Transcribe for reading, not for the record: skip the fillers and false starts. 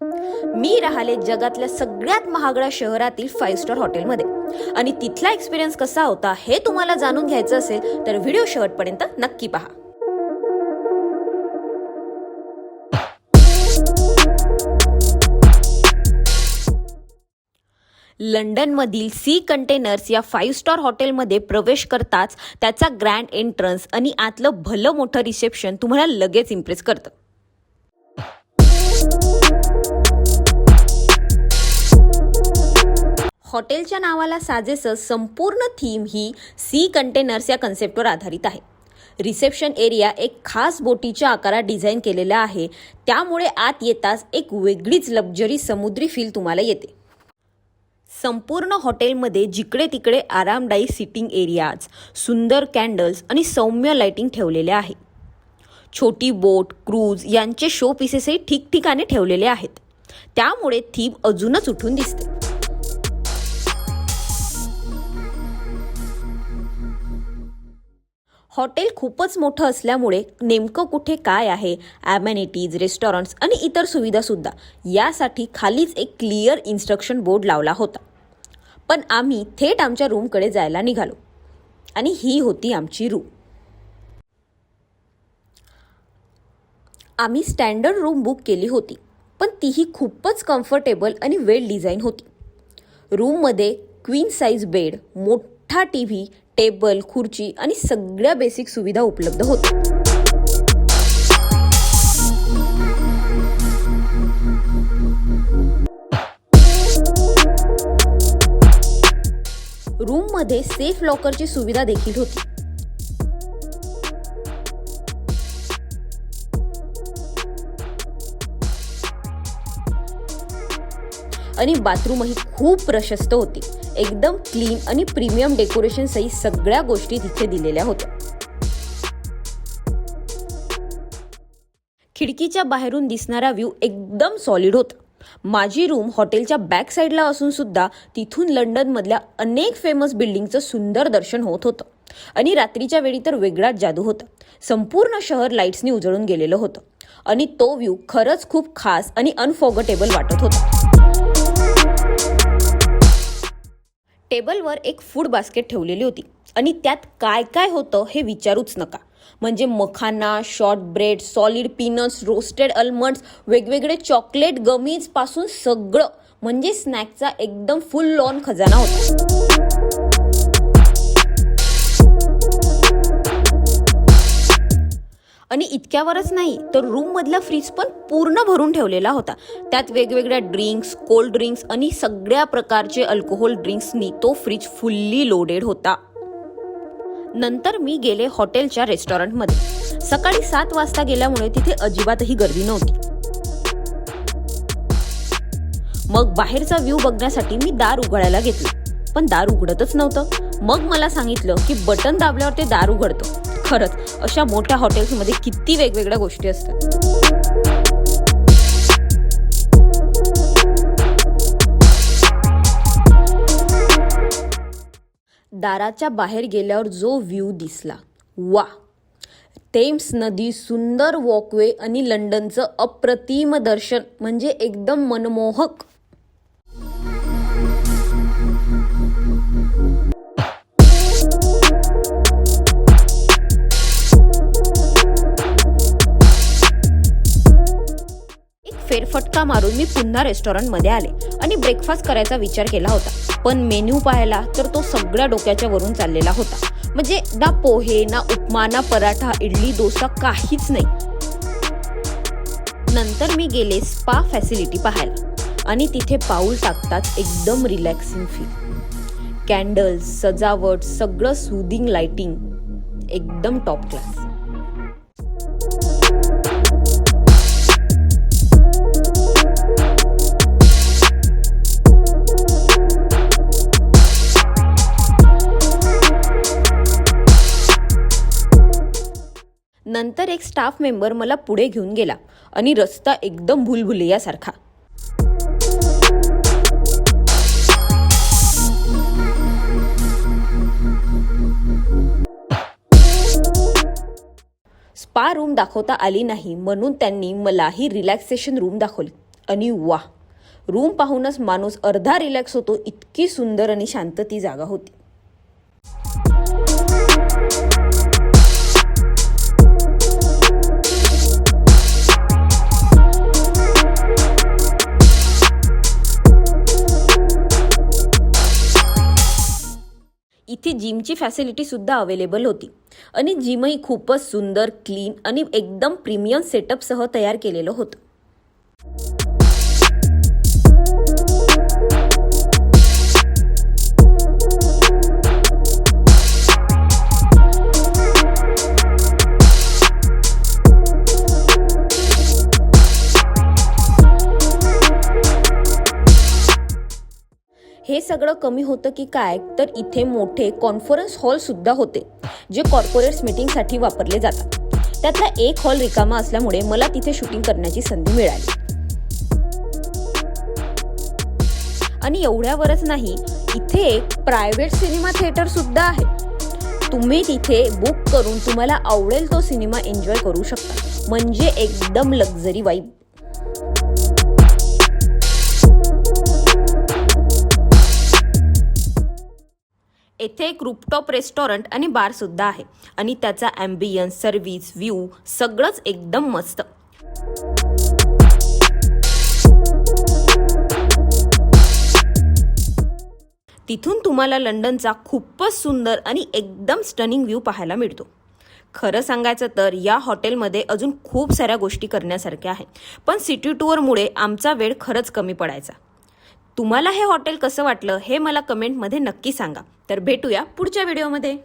मी राहिले जगातल्या सगळ्यात महागड्या शहरातील 5 स्टार हॉटेलमध्ये आणि तिथला एक्सपिरियन्स कसा होता हे तुम्हाला जाणून घ्यायचं असेल तर व्हिडिओ शेवटपर्यंत नक्की पहा. लंडनमधील सी कंटेनर्स या 5 स्टार हॉटेलमध्ये प्रवेश करताच त्याचा ग्रँड एंट्रन्स आणि आतलं भलं मोठं रिसेप्शन तुम्हाला लगेच इम्प्रेस करतं. हॉटेलच्या नावाला साजेसं संपूर्ण थीम ही सी कंटेनर्स या कन्सेप्टवर आधारित आहे. रिसेप्शन एरिया एक खास बोटीच्या आकारात डिझाईन केलेला आहे, त्यामुळे आत येताच एक वेगळीच लक्झरी समुद्री फील तुम्हाला येते. संपूर्ण हॉटेलमध्ये जिकडे तिकडे आरामदायी सिटिंग एरियाज, सुंदर कॅन्डल्स आणि सौम्य लाइटिंग ठेवलेले आहे. छोटी बोट, क्रूज यांचे शो पीसेसही ठिकठिकाणी ठेवलेले आहेत, त्यामुळे थीम अजूनच उठून दिसते. हॉटेल खूपच मोठं असल्यामुळे नेमकं कुठे काय आहे, ॲमेनिटीज, रेस्टॉरंट्स आणि इतर सुविधासुद्धा यासाठी खालीच एक क्लिअर इन्स्ट्रक्शन बोर्ड लावला होता. पण आम्ही थेट आमच्या रूमकडे जायला निघालो आणि ही होती आमची रूम. आम्ही स्टँडर्ड रूम बुक केली होती, पण तीही खूपच कम्फर्टेबल आणि वेल डिझाईन होती. रूममध्ये क्वीन साईज बेड, मोठा टीव्ही, टेबल, खुर्ची आणि सगळ्या बेसिक सुविधा उपलब्ध होत्या. रूममध्ये सेफ लॉकरची सुविधा देखील होती. आणि बाथरूमही खूप प्रशस्त होती. एकदम क्लीन आणि प्रीमियम डेकोरेशन सहित सगळ्या गोष्टी तिथे दिलेल्या होत्या. खिडकीच्या बाहेरून दिसणारा व्ह्यू एकदम सॉलिड होता. माझी रूम हॉटेलच्या बॅक साईडला असून सुद्धा तिथून लंडनमधल्या अनेक फेमस बिल्डिंगचं सुंदर दर्शन होत होतं. आणि रात्रीच्या वेळी तर वेगळाच जादू होता. संपूर्ण शहर लाईट्सनी उजळून गेलेलं होतं आणि तो व्ह्यू खरंच खूप खास आणि अनफॉर्गेटेबल वाटत होता. टेबलवर एक फूड बास्केट ठेवलेली होती आणि त्यात काय काय होतं हे विचारूच नका. म्हणजे makhana, shortbread, solid peanuts, roasted almonds, वेगवेगळे चॉकलेट, गमीज पासून सगळं म्हणजे स्नॅकचा एकदम फुल ऑन खजाना होता. आणि इतक्यावरच नाही तर रूम मधला फ्रीज पण पूर्ण भरून ठेवलेला होता. त्यात वेगवेगळ्या ड्रिंक्स, कोल्ड ड्रिंक्स आणि सगळ्या प्रकारचे अल्कोहोल ड्रिंक्सनी तो फ्रीज फुल्ली लोडेड होता. नंतर मी गेले हॉटेलच्या रेस्टॉरंटमध्ये. सकाळी 7 वाजता गेल्यामुळे तिथे अजिबातही गर्दी नव्हती. मग बाहेरचा व्ह्यू बघण्यासाठी मी दार उघडायला घेतलं, पण दार उघडतच नव्हतं. मग मला सांगितलं की बटन दाबल्यावर ते दार उघडतं. खरंच अशा मोठ्या हॉटेल्समध्ये किती वेगवेगळ्या गोष्टी असतात. दाराच्या बाहेर गेल्यावर जो व्ह्यू दिसला, वा! थेम्स नदी, सुंदर वॉकवे आणि लंडनचं अप्रतिम दर्शन म्हणजे एकदम मनमोहक. फेरफटका मारून मी पुन्हा रेस्टॉरंटमध्ये आले आणि ब्रेकफास्ट करायचा विचार केला होता. पण मेन्यू पाहिला तर तो सगळ्या डोक्याच्या वरून चाललेला होता. म्हणजे ना पोहे, ना उपमा, ना पराठा, इडली, डोसा काहीच नाही. नंतर मी गेले स्पा फॅसिलिटी पाहायला आणि तिथे पाऊल टाकताच एकदम रिलॅक्सिंग फील. कॅन्डल्स, सजावट, सगळं सूदिंग लाइटिंग एकदम टॉप क्लास. नंतर एक स्टाफ मेंबर मला पुढे घेऊन गेला आणि रस्ता एकदम भुलभुलैयासारखा. स्पा रूम दाखवता आली नाही म्हणून त्यांनी मला ही रिलॅक्सेशन रूम दाखवली आणि वाह, रूम पाहूनच माणूस अर्धा रिलॅक्स होतो. इतकी सुंदर आणि शांत ती जागा होती. इथे जिमची फॅसिलिटी सुद्धा अवेलेबल होती आणि जिमही खूपच सुंदर, क्लीन आणि एकदम प्रीमियम सेटअपसह तयार केलेलं होतं. हे सगळं कमी होतं की काय, तर इथे मोठे कॉन्फरन्स हॉल सुद्धा होते जे कॉर्पोरेट्स मीटिंगसाठी वापरले जातात. त्यातला एक हॉल रिकामा असल्यामुळे मला तिथे शूटिंग करण्याची संधी मिळाली. आणि एवढ्यावरच नाही, इथे एक प्रायव्हेट सिनेमा थिएटर सुद्धा आहे. तुम्ही तिथे बुक करून तुम्हाला आवडेल तो सिनेमा एन्जॉय करू शकता. म्हणजे एकदम लक्झरी वाईब. येथे एक रूफटॉप रेस्टॉरंट आणि बार सुद्धा आहे आणि त्याचा ॲम्बियन्स, सर्व्हिस, व्ह्यू सगळंच एकदम मस्त. तिथून तुम्हाला लंडनचा खूपच सुंदर आणि एकदम स्टनिंग व्ह्यू पाहायला मिळतो. खरं सांगायचं तर या हॉटेलमध्ये अजून खूप साऱ्या गोष्टी करण्यासारख्या आहेत, पण सिटी टूरमुळे आमचा वेळ खरंच कमी पडायचा. तुम्हाला हे हॉटेल कसं वाटलं हे मला कमेंटमध्ये नक्की सांगा. तर भेटूया पुढच्या व्हिडिओमध्ये.